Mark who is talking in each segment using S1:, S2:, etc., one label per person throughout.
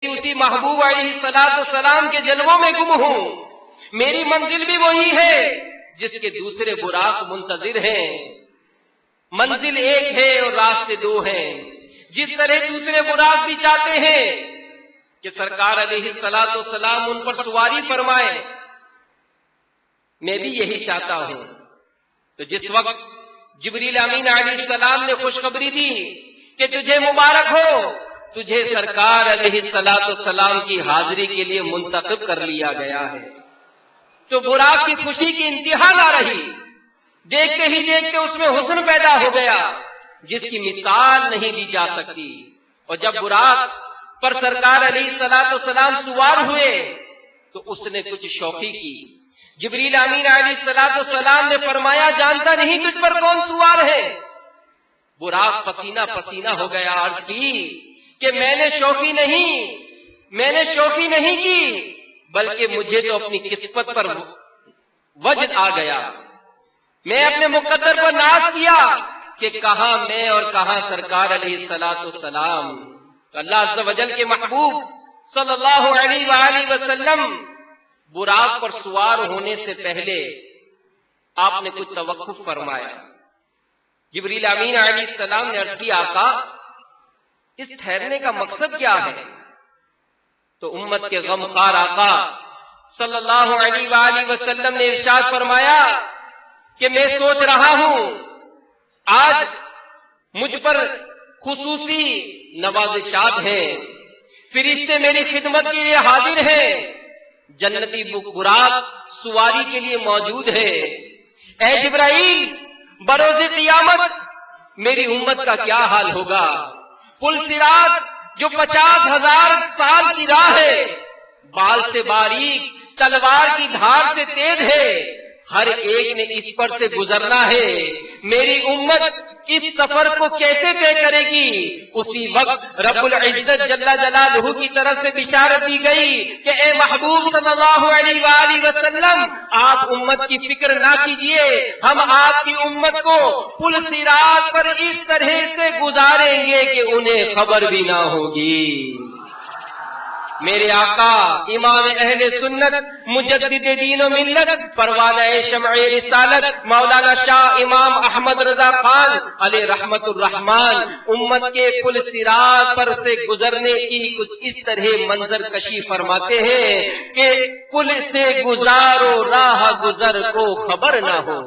S1: اسی محبوب علیہ السلام کے جلووں میں گم ہوں. میری منزل بھی وہی ہے جس کے دوسرے براق منتظر ہیں. منزل ایک ہے اور راستے دو ہیں. جس طرح دوسرے براق بھی چاہتے ہیں کہ سرکار علیہ السلام ان پر سواری فرمائیں، میں بھی یہی چاہتا ہوں. تو جس وقت جبریل امین علیہ السلام نے خوشخبری دی کہ تجھے مبارک ہو، تجھے سرکار علیہ السلام کی حاضری کے لیے منتخب کر لیا گیا ہے، تو براق کی خوشی کی انتہا نہ رہی. دیکھتے ہی دیکھتے اس میں حسن پیدا ہو گیا جس کی مثال نہیں دی جا سکتی. اور جب براق پر سرکار علیہ السلام سوار ہوئے تو اس نے کچھ شوخی کی. جبریل امین علیہ السلام نے فرمایا جانتا نہیں تجھ پر کون سوار ہے. براق پسینہ پسینہ ہو گیا. عرض کی کہ میں نے شوخی نہیں کی، بلکہ مجھے تو اپنی قسمت پر وجد آ گیا. میں اپنے مقدر پر ناز کیا کہ کہاں میں اور کہاں سرکار علیہ السلام. تو اللہ عز و جل کے محبوب صلی اللہ علیہ وآلہ وسلم براق پر سوار ہونے سے پہلے آپ نے کچھ توقف فرمایا. جبریل امین علیہ السلام نے عرض کی آقا اس ٹھہرنے کا مقصد کیا ہے؟ تو امت کے غمخوار آقا صلی اللہ علیہ وآلہ وسلم نے ارشاد فرمایا کہ میں سوچ رہا ہوں آج مجھ پر خصوصی نوازشات ہیں، فرشتے میری خدمت کے لیے حاضر ہیں، جنتی براق سواری کے لیے موجود ہے. اے جبرائیل بروز قیامت میری امت کا کیا حال ہوگا؟ پل صراط جو 50,000 سال کی راہ ہے، بال سے باریک تلوار کی دھار سے تیز ہے، ہر ایک نے اس پر سے گزرنا ہے. میری امت اس سفر کو کیسے طے کرے گی؟ اسی وقت رب العزت جل جلالہ کی طرف سے بشارت دی گئی کہ اے محبوب صلی اللہ علیہ وآلہ وسلم آپ امت کی فکر نہ کیجئے، ہم آپ کی امت کو پل صراط پر اس طرح سے گزاریں گے کہ انہیں خبر بھی نہ ہوگی. میرے آقا امام اہل سنت مجدد دین و ملت پروانہ شمع رسالت مولانا شاہ امام احمد رضا خان علیہ رحمت الرحمان امت کے پل صراط پر سے گزرنے کی کچھ اس طرح منظر کشی فرماتے ہیں کہ پل سے گزارو راہ گزر کو خبر نہ ہو.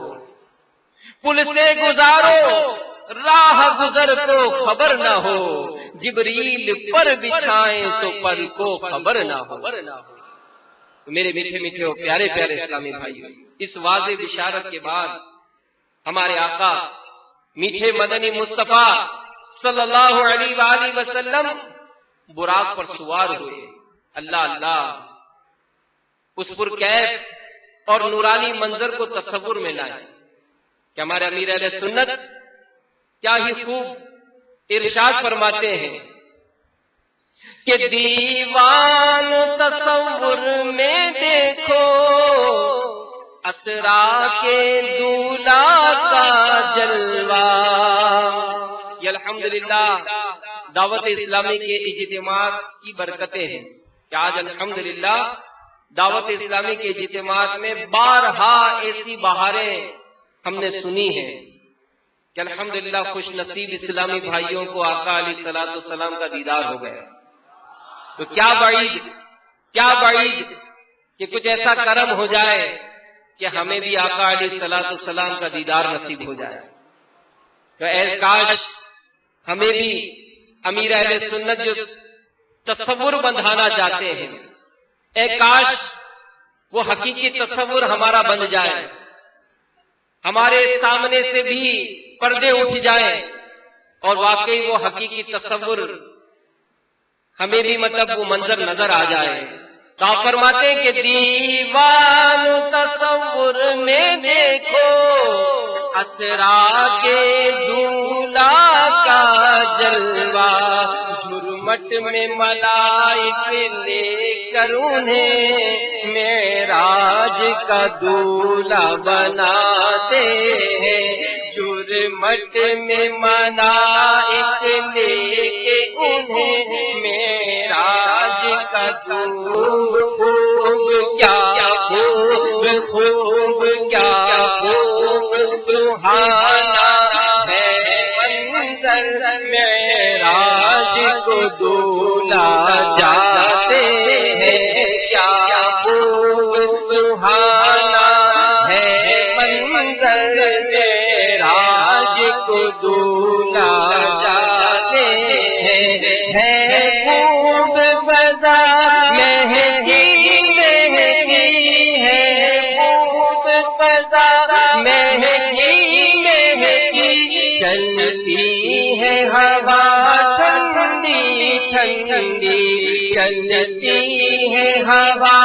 S1: پل سے گزارو راہ گزر کو خبر نہ ہو، جبریل پر بچھائیں تو پر کو خبر نہ ہو. میرے میٹھے میٹھے اور پیارے پیارے اسلامی بھائیو، اس واضح بشارت کے بعد ہمارے آقا میٹھے مدنی مصطفیٰ صلی اللہ علیہ وآلہ وسلم براق پر سوار ہوئے. اللہ اللہ اس پرکیف اور نورانی منظر کو تصور میں لائے کہ ہمارے امیر اہل سنت کیا ہی خوب ارشاد فرماتے ہیں کہ دیوان تصور میں دیکھو اسرا کے دولا کا جلوہ. یہ الحمدللہ دعوت اسلامی کے اجتماعات کی برکتیں ہیں کہ آج الحمدللہ دعوت اسلامی کے اجتماعات میں بارہا ایسی بہاریں ہم نے سنی ہیں کہ الحمدللہ خوش نصیب اسلامی بھائیوں کو آقا علیہ السلام کا دیدار ہو گیا. تو کیا بعید کہ کچھ ایسا کرم ہو جائے کہ ہمیں بھی آقا علیہ السلام کا دیدار نصیب ہو جائے. تو اے کاش ہمیں بھی امیر اہل سنت جو تصور بندھانا چاہتے ہیں، اے کاش وہ حقیقی تصور ہمارا بن جائے، ہمارے سامنے سے بھی پردے اٹھ جائیں اور واقعی وہ حقیقی تصور ہمیں بھی وہ منظر نظر آ جائے. تو آپ فرماتے ہیں کہ دیوان تصور میں دیکھو اسرا کے دولا کا جلوہ، جھرمٹ میں ملائک لے کر انہیں معراج کا دولا بناتے ہیں. جھرمٹ میں ملائک لے کے انہیں معراج کا خوب خوب کیا خوب خوب کیا خوب سہانا ہے منظر معراج کو دولا جاتے ہیں کیا خوب سہانا ہے منظر معراج کو دولا جاتے ہیں خوب فضا مہنگی مہنگی ہے خوب فضا مہنگی مہنگی چلتی ہے ہوا ٹھنڈی ٹھنڈی چلتی ہے ہوا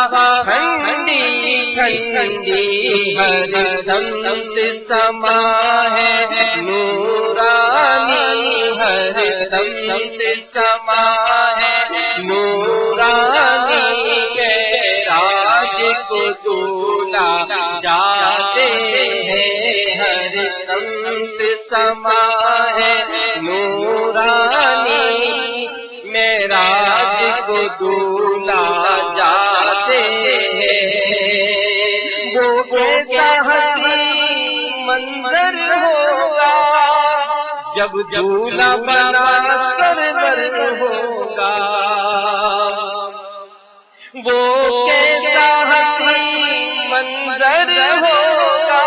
S1: ٹھنڈی ٹھنڈی ہر سمت سما ہے نورانی ہر سمت سما ہے نورانی معراج کو دولا جاتے ہیں ہر سمت سما ہے نورانی معراج کو دولا جاتے ہیں وہ کیسا حسین منظر ہوگا جب دولا بنا سرور ہوگا وہ کیسا حسین منظر ہوگا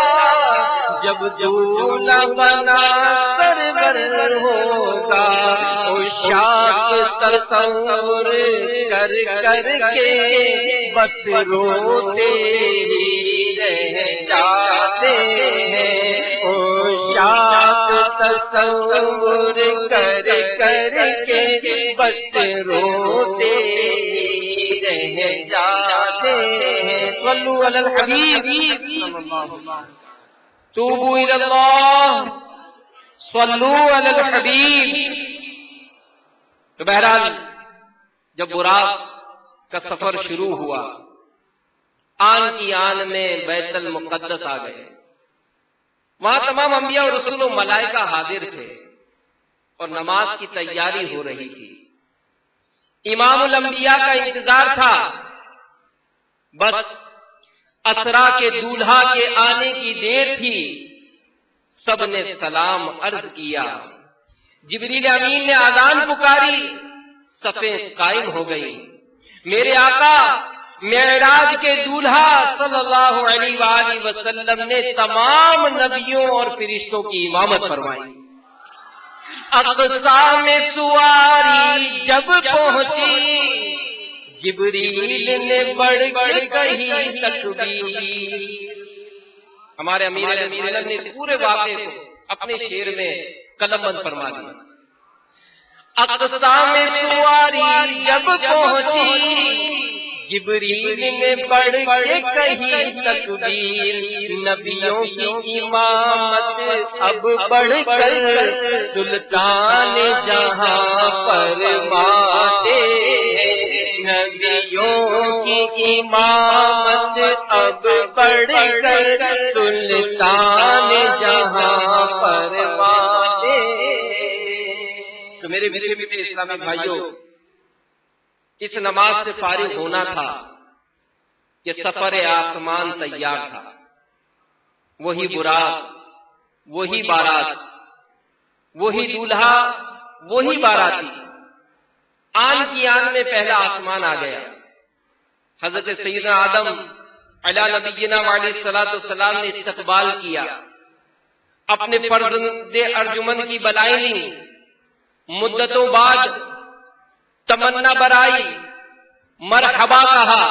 S1: جب دولا بنا سرور ہوگا عشاق تصور کر کر کے بس روتے ہی رہ جاتے ہیں عشاق تصور کر کر کے بس روتے ہی رہ جاتے ہیں صلو علی الحبیب توبوا الی اللہ صلو علی الحبیب۔ تو بہرحال جب براق کا سفر شروع ہوا آن کی آن میں بیت المقدس آ گئے، وہاں تمام انبیاء اور رسول و ملائکہ حاضر تھے اور نماز کی تیاری ہو رہی تھی۔ امام الانبیاء کا انتظار تھا، بس اسرا کے دولہا کے آنے کی دیر تھی۔ سب نے سلام عرض کیا، جبریل امین نے اذان پکاری، صفیں قائم ہو گئی۔ میرے آقا معراج کے دولہا صلی اللہ علیہ وآلہ وسلم نے تمام نبیوں اور فرشتوں کی امامت فرمائی۔ اقصی میں سواری جب پہنچی، جبریل نے بڑھ کے کہی تکبیر۔ ہمارے امیر علیہ السلام نے اس پورے واقعے کو اپنے شعر میں قلم بند فرما دیا۔ اقصی میں سواری جب پہنچی، جبریل نے بڑھ کے کہی تکبیر۔ نبیوں کی امامت اب بڑھ کر سلطان جہاں فرماتے ہیں، نبیوں کی امامت اب بڑھ کر سلطان جہاں فرماتے ہیں۔ تو میرے میٹھے اسلامی بھائیوں، اس نماز سے فارغ ہونا تھا کہ سفر آسمان تیار تھا۔ وہی براق، وہی بارات، وہی دولہا، وہی باراتی۔ آن کی آن میں پہلا آسمان آ گیا۔ حضرت سیدنا آدم علیہ نبینا علیہ الصلوۃ والسلام نے استقبال کیا، اپنے فرزند ارجمند کی بلائیں لیں، مدتوں بعد تمنا برائی، مرحبا کہا۔